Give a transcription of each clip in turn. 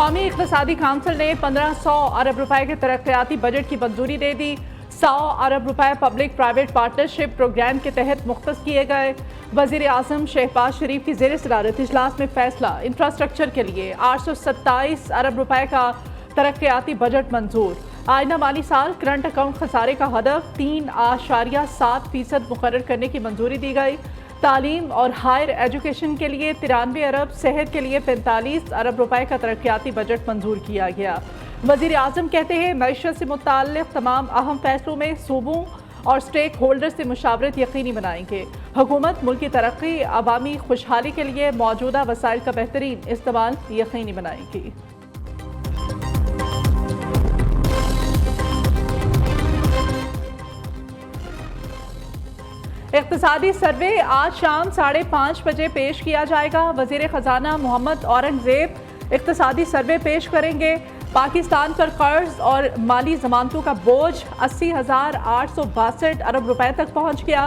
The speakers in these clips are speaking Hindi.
कौमी इक़्तिसादी काउंसिल ने 1500 अरब रुपए के तरक्याती बजट की मंजूरी दे दी। 100 अरब रुपए पब्लिक प्राइवेट पार्टनरशिप प्रोग्राम के तहत मुख्तस किए गए। वज़ीर आज़म शहबाज शरीफ की ज़ेर सदारत इजलास में फैसला, इंफ्रास्ट्रक्चर के लिए 827 अरब रुपए का तरक्याती बजट मंजूर। आइंदा माली साल करंट अकाउंट खसारे का हदफ 3.7% मुकर्रर करने की मंजूरी दी गई। तालीम और हायर एजुकेशन के लिए 93 अरब, सेहत के लिए 45 अरब रुपए का तरक्याती बजट मंजूर किया गया। वज़ीर आज़म कहते हैं मईशत से मुताल्लिक़ तमाम अहम फैसलों में सूबों और स्टेक होल्डर से मुशावरत यकीनी बनाएंगे। हुकूमत मुल्क की तरक्की, अवामी खुशहाली के लिए मौजूदा वसाइल का बेहतरीन इस्तेमाल यकीनी बनाएगी। इक़्तिसादी सर्वे आज शाम 5:30 बजे पेश किया जाएगा। वज़ीर ख़जाना मोहम्मद औरंगज़ेब इक़्तिसादी सर्वे पेश करेंगे। पाकिस्तान पर कर्ज और माली ज़मानतों का बोझ 80,862 अरब रुपए तक पहुँच गया।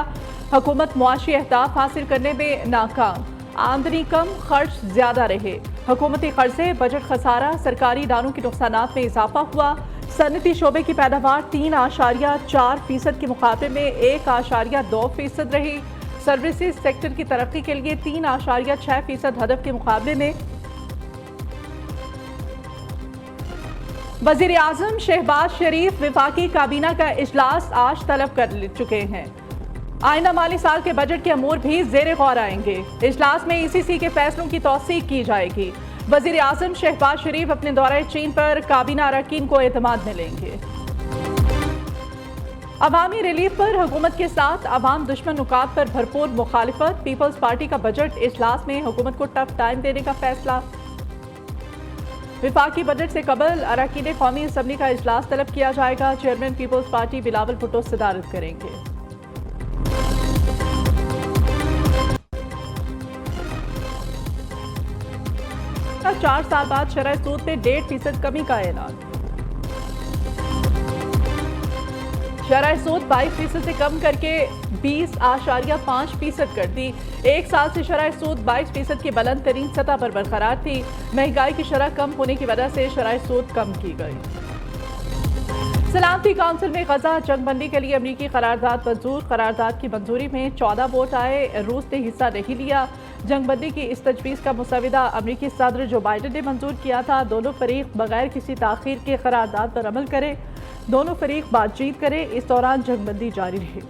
हुकूमत मुआशी अहदाफ हासिल करने में नाकाम, आमदनी कम, खर्च ज़्यादा रहे। हुकूमती कर्जे, बजट खसारा, सरकारी इदारों के नुकसानात में इजाफा हुआ। सनती शोबे की पैदावार 3.4% के मुकाबले में 1.2% रही। सर्विसेज सेक्टर की तरक्की के लिए 3.6% हदफ के मुकाबले में। वज़ीर आज़म शहबाज शरीफ वफाकी काबीना का इजलास आज तलब कर चुके हैं। आइंदा माली साल के बजट के अमूर भी ज़ेर गौर आएंगे। इजलास में ECC के फैसलों की तौसीक की जाएगी। वज़ीर आज़म शहबाज शरीफ अपने दौरे चीन पर काबीना अरकान को एतमाद में लेंगे। अवामी रिलीफ पर हुकूमत के साथ अवाम दुश्मन नुकात पर भरपूर मुखालिफत। पीपल्स पार्टी का बजट इजलास में हुकूमत को टफ टाइम देने का फैसला। विफाकी बजट से कबल अरकान कौमी असम्बली का इजलास तलब किया जाएगा। Chairman Peoples Party Bilawal Bhutto सदारत करेंगे। 4 साल बाद शरह सूद में 1.5% कमी का ऐलान। शरह सूद 22% से कम करके 20.5% कर दी। एक साल से शरह सूद 22% की बुलंद तरीन सतह पर बरकरार थी। महंगाई की शरह कम होने की वजह से शरह सूद कम की गई। सलामती काउंसिल में गजा जंगबंदी के लिए अमरीकी करारदाद मंजूर। करारदाद की मंजूरी में 14 वोट आए। रूस ने हिस्सा नहीं लिया। जंगबंदी की इस तजवीज़ का मुसविदा अमरीकी सदर जो बाइडन ने मंजूर किया था। दोनों फरीक बगैर किसी ताख़ीर के करारदाद पर अमल करें। दोनों फरीक बातचीत करें। इस दौरान जंगबंदी जारी रही।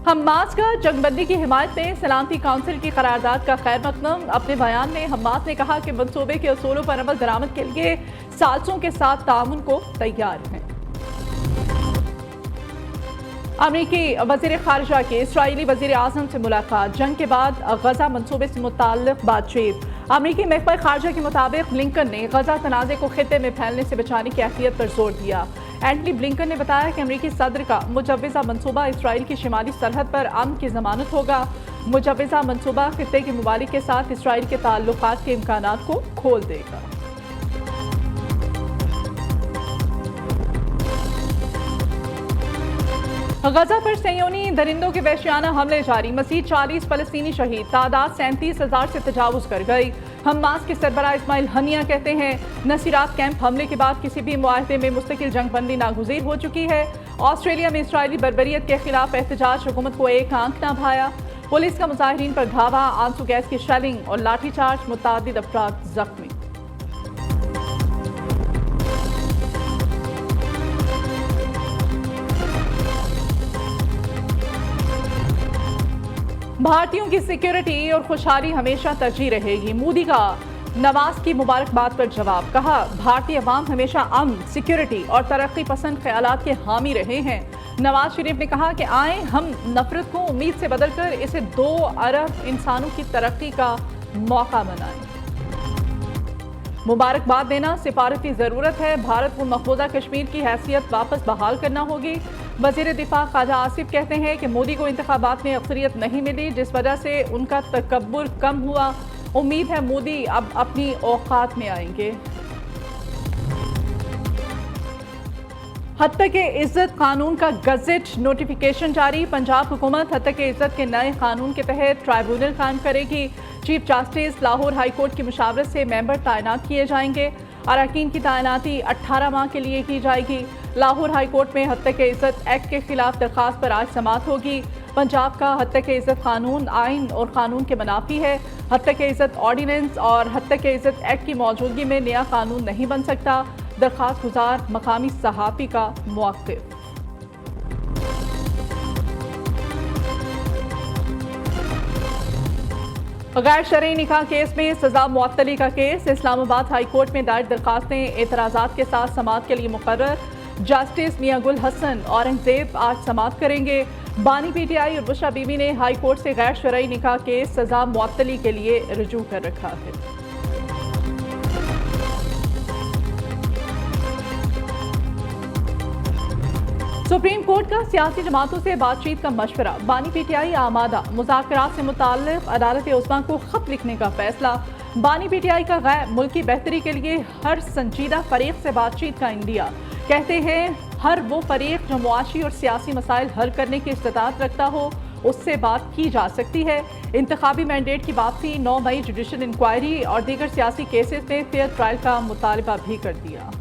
हमास का जंगबंदी की हिमायत में सलामती काउंसिल की करारदाद का खैर मकदम। अपने बयान में हमास ने कहा कि मंसूबे के उसूलों पर अमल दरामद के लिए साज़िशों के साथ ताउन को तैयार हैं। अमरीकी वज़ीर ख़ारिजा की इस्राईली वज़ीर आज़म से मुलाकात। जंग के बाद गजा मंसूबे से मुताल्लिक़ बातचीत। अमरीकी महकमा ख़ारिजा के मुताबिक ब्लिंकन ने गजा तनाज़े को खित्ते में फैलने से बचाने की अहमियत पर जोर दिया। एंटनी ब्लिंकन ने बताया कि अमरीकी सदर का मुजव्वज़ा मनसूबा इसराइल की शिमाली सरहद पर अमन की ज़मानत होगा। मुजव्वज़ा मनसूबा खित्ते के ममालिक के साथ इसराइल के ताल्लुकात के इम्कानात को खोल देगा। गजा पर सयोनी दरिंदों के वहशियाना हमले जारी। मज़ीद 40 फ़लस्तीनी शहीद। तादाद 37,000 से तजावुज़ कर गई। हमास के सरबराह इस्माइल हनिया कहते हैं नसीरात कैंप हमले के बाद किसी भी मुआहदे में मुस्तकिल जंगबंदी नागुज़ीर हो चुकी है। ऑस्ट्रेलिया में इसराइली बर्बरियत के खिलाफ एहतजाज। हुकूमत को एक आंख न भाया। पुलिस का मुजाहिरीन पर धावा। आंसू गैस की शेलिंग और लाठीचार्ज। मुतादिद अफराद जख्मी। भारतीयों की सिक्योरिटी और खुशहाली हमेशा तरजीह रहेगी। मोदी का नवाज की मुबारकबाद पर जवाब। कहा भारतीय अवाम हमेशा अमन, सिक्योरिटी और तरक्की पसंद ख्यालात के हामी रहे हैं। नवाज शरीफ ने कहा कि आए हम नफरत को उम्मीद से बदलकर इसे 2 अरब इंसानों की तरक्की का मौका बनाएं। मुबारकबाद देना सिफारती ज़रूरत है। भारत को मकबूजा कश्मीर की हैसियत वापस बहाल करना होगी। वज़ीर दिफा ख्वाजा आसिफ कहते हैं कि मोदी को इंतखाबात में अक्सरियत नहीं मिली, जिस वजह से उनका तकब्बुर कम हुआ। उम्मीद है मोदी अब अपनी औकात में आएंगे। हत्या के इज्जत कानून का गजेट नोटिफिकेशन जारी। पंजाब हुकूमत हत्या के इज्जत के नए कानून के तहत ट्राइब्यूनल कायम करेगी। Chief justice Lahore high court की मुशावरत से मेंबर तैनात किए जाएंगे। अरकान की तैनाती 18 माह के लिए की जाएगी। लाहौर हाई कोर्ट में हत्या के इज्जत एक्ट के खिलाफ दरखास्त पर आज समाअत होगी। पंजाब का हत्या के इज्जत कानून आइन और कानून के मुनाफी है। हत्या के इज्जत ऑर्डिनेंस और हत्या के इज्जत एक्ट की मौजूदगी में नया कानून नहीं बन सकता। दरखास्त गुजार मकामी सहाफ़ी का मौक़िफ़। गैर शरई निकाह केस में सजा मुअत्तली का केस। इस्लामाबाद हाई कोर्ट में दायर दरखास्तें एतराज़ात के साथ समाअत के लिए मुकर्रर। जस्टिस मियां गुल हसन औरंगजेब आज समाअत करेंगे। बानी पीटीआई और बुशरा बीबी ने हाई कोर्ट से गैर शरई निकाह केस सजा मुअत्तली के लिए रुजू कर रखा है। सुप्रीम कोर्ट का सियासी जमातों से बातचीत का मशवरा। बानी पीटीआई आमादा। मुज़ाकरात से मुताल्लिक़ अदालत उस्मा को खत लिखने का फैसला। बानी पीटीआई का गैर मुल्की बेहतरी के लिए हर संजीदा फरीक से बातचीत का इंदिया। कहते हैं हर वो फरीक जो मुआशी और सियासी मसाइल हल करने की इस्तिताअत रखता हो उससे बात की जा सकती है। इंतखाबी मैंडेट की वापसी, 9 मई जुडिशल इंक्वायरी और दीगर सियासी केसेस में फेयर ट्रायल का मुतालबा भी कर दिया।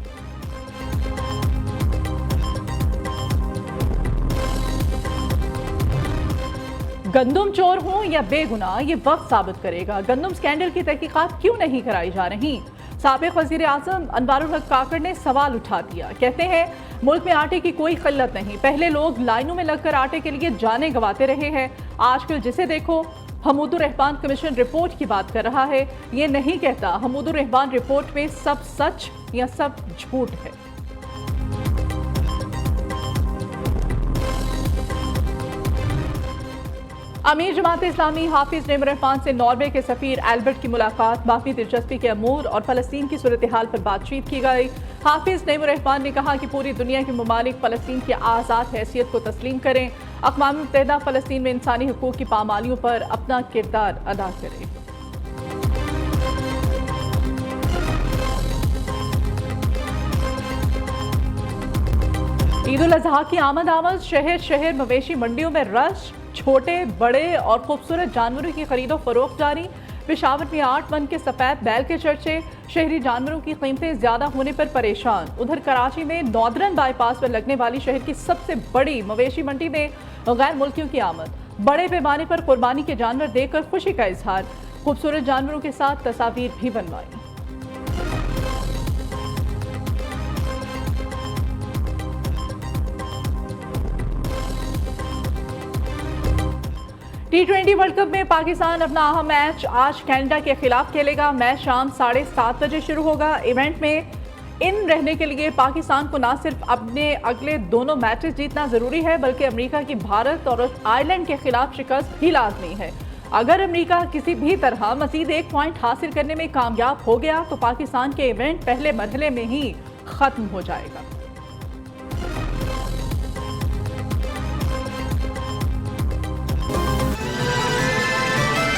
गंदम चोर हों या बेगुनाह ये वक्त साबित करेगा। गंदम स्कैंडल की तहकीकात क्यों नहीं कराई जा रही? साबिक वज़ीर आज़म अनवारुल हक काकड़ ने सवाल उठा दिया। कहते हैं मुल्क में आटे की कोई किल्लत नहीं। पहले लोग लाइनों में लगकर आटे के लिए जाने गंवाते रहे हैं। आजकल जिसे देखो हमूदुर रहमान कमीशन रिपोर्ट की बात कर रहा है। ये नहीं कहता हमूदुर रहमान रिपोर्ट में सब सच या सब झूठ है। अमीर जमात इस्लामी हाफिज नईमुर रहमान से नॉर्वे के सफीर एल्बर्ट की मुलाकात। माफी दिलचस्पी के अमूर और फलस्तीन की सूरत हाल पर बातचीत की गई। हाफिज नईमुर रहमान ने कहा कि पूरी दुनिया के ममालिक फलस्तीन की आज़ाद हैसियत को तस्लीम करें। अक़वाम मुत्तहिदा फलस्तीन में इंसानी हुकूक की पामालियों पर अपना किरदार अदा करें। ईद उल अज़हा की आमद शहर शहर मवेशी मंडियों में रश। छोटे बड़े और खूबसूरत जानवरों की खरीदो फरोख्त जारी। पेशावर में 8 मन के सफ़ेद बैल के चर्चे। शहरी जानवरों की कीमतें ज्यादा होने पर परेशान। उधर कराची में नॉर्दर्न बाईपास पर लगने वाली शहर की सबसे बड़ी मवेशी मंडी में गैर मुल्कियों की आमद। बड़े पैमाने पर कुर्बानी के जानवर देखकर खुशी का इजहार। खूबसूरत जानवरों के साथ तस्वीर भी बनवाई। T20 वर्ल्ड कप में पाकिस्तान अपना अहम मैच आज कनाडा के खिलाफ खेलेगा। मैच शाम 7:30 बजे शुरू होगा। इवेंट में इन रहने के लिए पाकिस्तान को न सिर्फ अपने अगले दोनों मैचेस जीतना जरूरी है बल्कि अमेरिका की भारत और आयरलैंड के खिलाफ शिकस्त भी लाजमी है। अगर अमेरिका किसी भी तरह मजीद 1 पॉइंट हासिल करने में कामयाब हो गया तो पाकिस्तान के इवेंट पहले मरहले में ही खत्म हो जाएगा।